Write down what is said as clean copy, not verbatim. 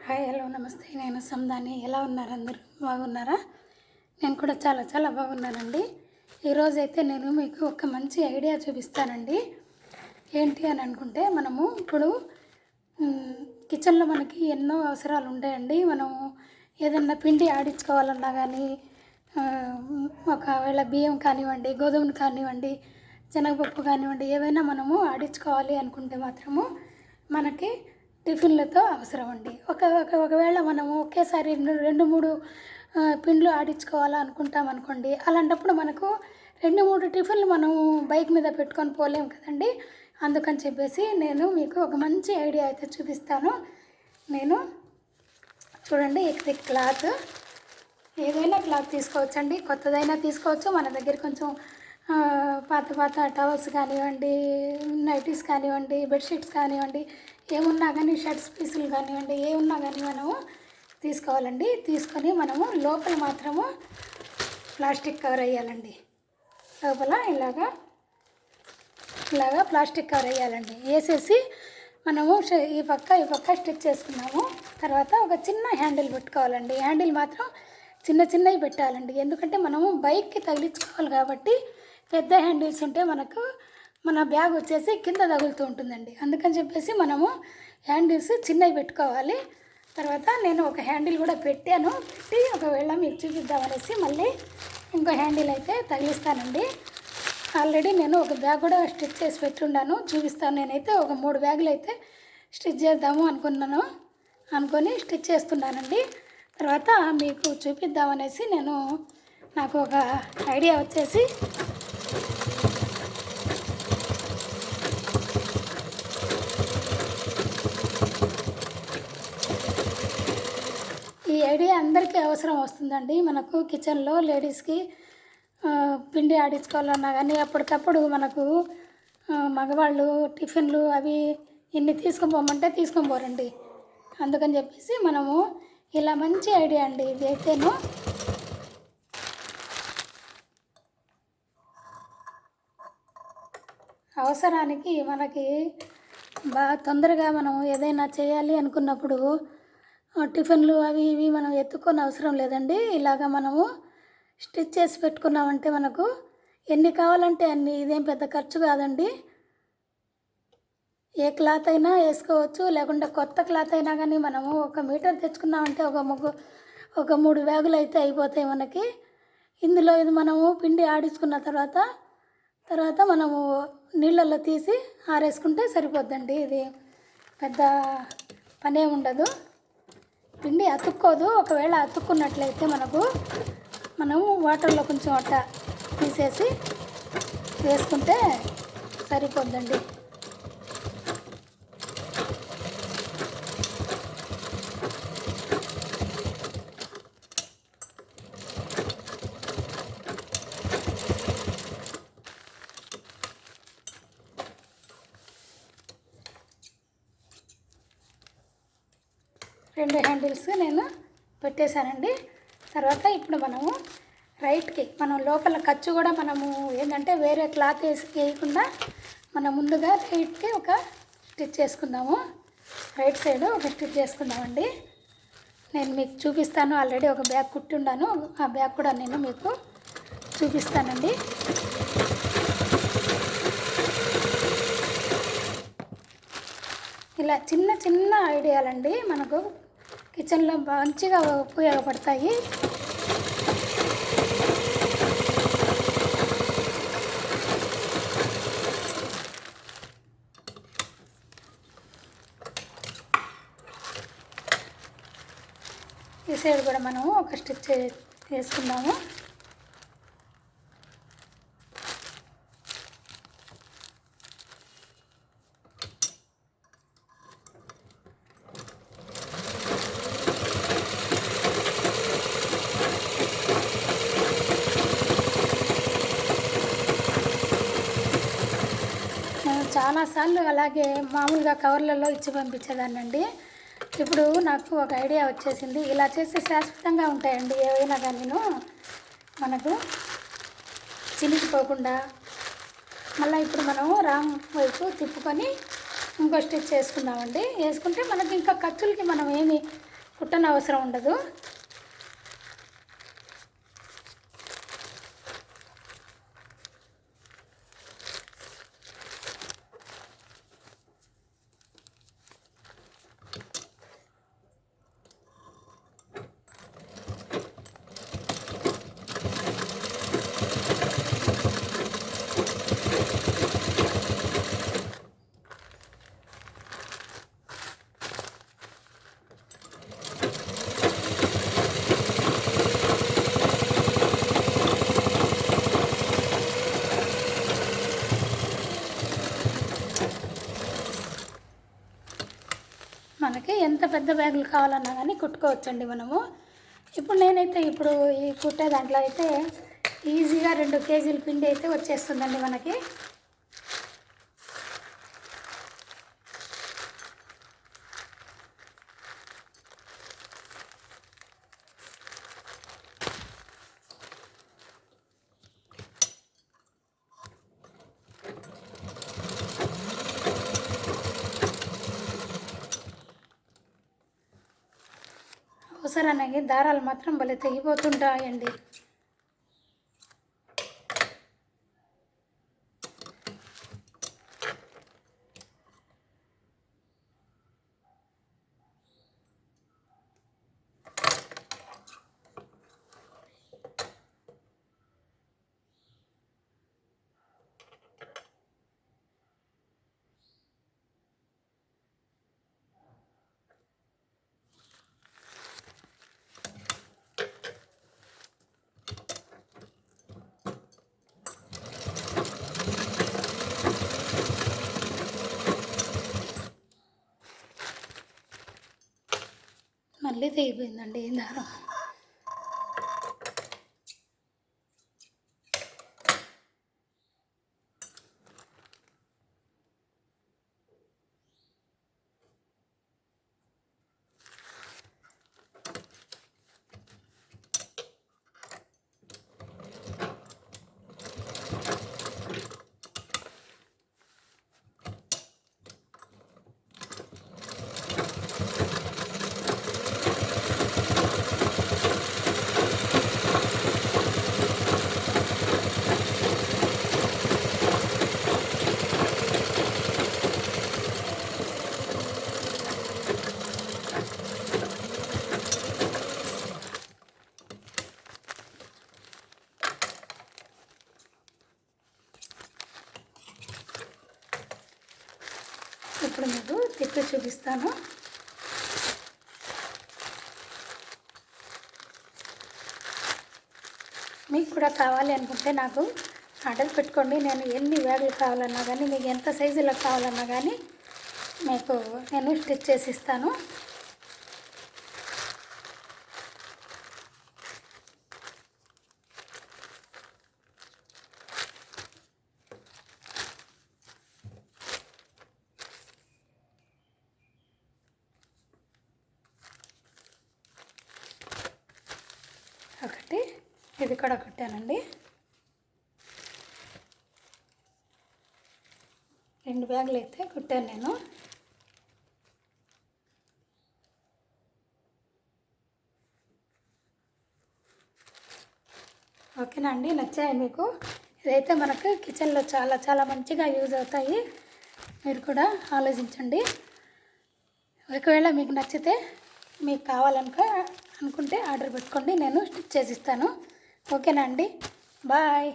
Hi hello నమస్తే. నేను సందాని. ఎలా ఉన్నారు అందరూ? బాగున్నారా? నేను కూడా చాలా చాలా బాగున్నానండి. ఈరోజైతే నేను మీకు ఒక మంచి ఐడియా చూపిస్తానండి. ఏంటి అని అనుకుంటే, మనము ఇప్పుడు కిచెన్లో మనకి ఎన్నో అవసరాలు ఉంటాయండి. మనము ఏదన్నా పిండి ఆడించుకోవాలన్నా కానీ, ఒకవేళ బియ్యం కానివ్వండి, గోధుమలు కానివ్వండి, శనగపప్పు కానివ్వండి, ఏవైనా మనము ఆడించుకోవాలి అనుకుంటే మాత్రము మనకి టిఫిన్లతో అవసరం అండి. ఒకవేళ మనము ఒకేసారి రెండు మూడు పిండ్లు ఆడించుకోవాలనుకుంటాం అనుకోండి, అలాంటప్పుడు మనకు 2-3 టిఫిన్లు మనము బైక్ మీద పెట్టుకొని పోలేం కదండి. అందుకని చెప్పేసి నేను మీకు ఒక మంచి ఐడియా అయితే చూపిస్తాను. నేను చూడండి, ఇది క్లాత్, ఏదైనా క్లాత్ తీసుకోవచ్చండి. కొత్తదైనా తీసుకోవచ్చు. మన దగ్గర కొంచెం పాత టవల్స్ కానివ్వండి, నైటీస్ కానివ్వండి, బెడ్షీట్స్ కానివ్వండి, ఏమున్నా కానీ, షర్ట్స్ పీసులు కానివ్వండి, ఏమున్నా కానీ మనము తీసుకోవాలండి. తీసుకొని మనము లోపల మాత్రము ప్లాస్టిక్ కవర్ వేయాలండి. లోపల ఇలాగా ప్లాస్టిక్ కవర్ వేయాలండి. వేసేసి మనము ఈ పక్క స్టిచ్ చేసుకున్నాము. తర్వాత ఒక చిన్న హ్యాండిల్ పెట్టుకోవాలండి. హ్యాండిల్ మాత్రం చిన్నవి పెట్టాలండి. ఎందుకంటే మనము బైక్కి తగిలించుకోవాలి కాబట్టి పెద్ద హ్యాండిల్స్ ఉంటే మన బ్యాగ్ వచ్చేసి కింద తగులుతూ ఉంటుందండి. అందుకని చెప్పేసి మనము హ్యాండిల్స్ చిన్నవి పెట్టుకోవాలి. తర్వాత నేను ఒక హ్యాండిల్ కూడా పెట్టి ఒకవేళ మీకు చూపిద్దామనేసి మళ్ళీ ఇంకో హ్యాండిల్ అయితే తగిలిస్తానండి. ఆల్రెడీ నేను ఒక బ్యాగ్ కూడా స్టిచ్ చేసి పెట్టున్నాను, చూపిస్తాను. నేనైతే ఒక 3 బ్యాగులు అయితే స్టిచ్ చేద్దాము అనుకొని స్టిచ్ చేస్తున్నానండి. తర్వాత మీకు చూపిద్దామనేసి నాకు ఒక ఐడియా వచ్చేసి ఈ ఐడియా అందరికీ అవసరం వస్తుందండి. మనకు కిచెన్లో లేడీస్కి పిండి ఆడించుకోవాలన్నా కానీ అప్పటికప్పుడు మనకు మగవాళ్ళు టిఫిన్లు అవి ఇన్ని తీసుకొని పోరండి. అందుకని చెప్పేసి మనము ఇలా మంచి ఐడియా అండి ఇది అయితేను. అవసరానికి మనకి బాగా తొందరగా మనం ఏదైనా చేయాలి అనుకున్నప్పుడు టిఫిన్లు అవి ఇవి మనం ఎత్తుకొని అవసరం లేదండి. ఇలాగా మనము స్టిచ్ చేసి పెట్టుకున్నామంటే మనకు ఎన్ని కావాలంటే అన్ని, ఇదేం పెద్ద ఖర్చు కాదండి. ఏ క్లాత్ అయినా వేసుకోవచ్చు, లేకుంటే కొత్త క్లాత్ అయినా కానీ మనము 1 మీటర్ తెచ్చుకున్నామంటే ఒక 3 బ్యాగులు అయితే అయిపోతాయి మనకి. ఇందులో ఇది మనము పిండి ఆడించుకున్న తర్వాత మనము నీళ్ళల్లో తీసి ఆరేసుకుంటే సరిపోద్దండి. ఇది పెద్ద పనే ఉండదు. పిండి అతుక్కోదు. ఒకవేళ అతుక్కున్నట్లయితే మనము వాటర్లో కొంచెం అట్ట తీసేసి వేసుకుంటే సరిపోద్దండి. రెండు హ్యాండిల్స్ నేను పెట్టేశానండి. తర్వాత ఇప్పుడు మనము రైట్కి లోపల ఖర్చు కూడా మనము ఏంటంటే వేరే క్లాత్ వేయకుండా మనం ముందుగా రైట్కి ఒక స్టిచ్ చేసుకుందాము. రైట్ సైడ్ ఒక స్టిచ్ చేసుకుందామండి. నేను మీకు చూపిస్తాను. ఆల్రెడీ ఒక బ్యాగ్ కుట్టి ఉన్నాను. ఆ బ్యాగ్ కూడా నేను మీకు చూపిస్తానండి. ఇలా చిన్న ఐడియాలండి మనకు కిచెన్లో మంచిగా ఉపయోగపడతాయి. ఈ సైడ్ కూడా మనము ఒక స్టిచ్ వేసుకుందాము. చాలాసార్లు అలాగే మామూలుగా కవర్లలో ఇచ్చి పంపించేదాన్నండి. ఇప్పుడు నాకు ఒక ఐడియా వచ్చేసింది. ఇలా చేస్తే శాశ్వతంగా ఉంటాయండి ఏవైనా కానీ, మనకు చినిగిపోకుండా. మళ్ళీ ఇప్పుడు మనము రాంగ్ వైపు తిప్పుకొని ఇంకో స్టిచ్ వేసుకుందామండి. వేసుకుంటే మనకి ఇంకా ఖర్చులకి మనం ఏమి కుట్టన అవసరం ఉండదు. మనకి ఎంత పెద్ద బ్యాగులు కావాలన్నా కానీ కుట్టుకోవచ్చండి మనము. ఇప్పుడు నేనైతే ఈ కుట్టే దాంట్లో అయితే ఈజీగా 2 కేజీల పిండి అయితే వచ్చేస్తుందండి మనకి. అవసరానికి దారాలు మాత్రం భలే తెగిపోతుంటాయండి. మళ్ళీ తెగిపోయిందండి దారం. ఇప్పుడు మీకు తిప్పి చూపిస్తాను. మీకు కూడా కావాలి అనుకుంటే నాకు ఆర్డర్ పెట్టుకోండి. నేను ఎన్ని బ్యాగులు కావాలన్నా కానీ, మీకు ఎంత సైజులో కావాలన్నా కానీ మీకు నేను స్టిచ్ చేసి ఇస్తాను. ఒకటి ఇది కూడా కుట్టానండి. 2 బ్యాగులు అయితే కుట్టాను నేను. ఓకేనా అండి, నచ్చాయి మీకు? ఇదైతే మనకు కిచెన్లో చాలా చాలా మంచిగా యూజ్ అవుతాయి. మీరు కూడా ఆలోచించండి. ఒకవేళ మీకు నచ్చితే మీకు కావాలనుకుంటే ఆర్డర్ పెట్టుకోండి, నేను స్టిచ్ చేసి ఇస్తాను. ఓకేనా అండి, బాయ్.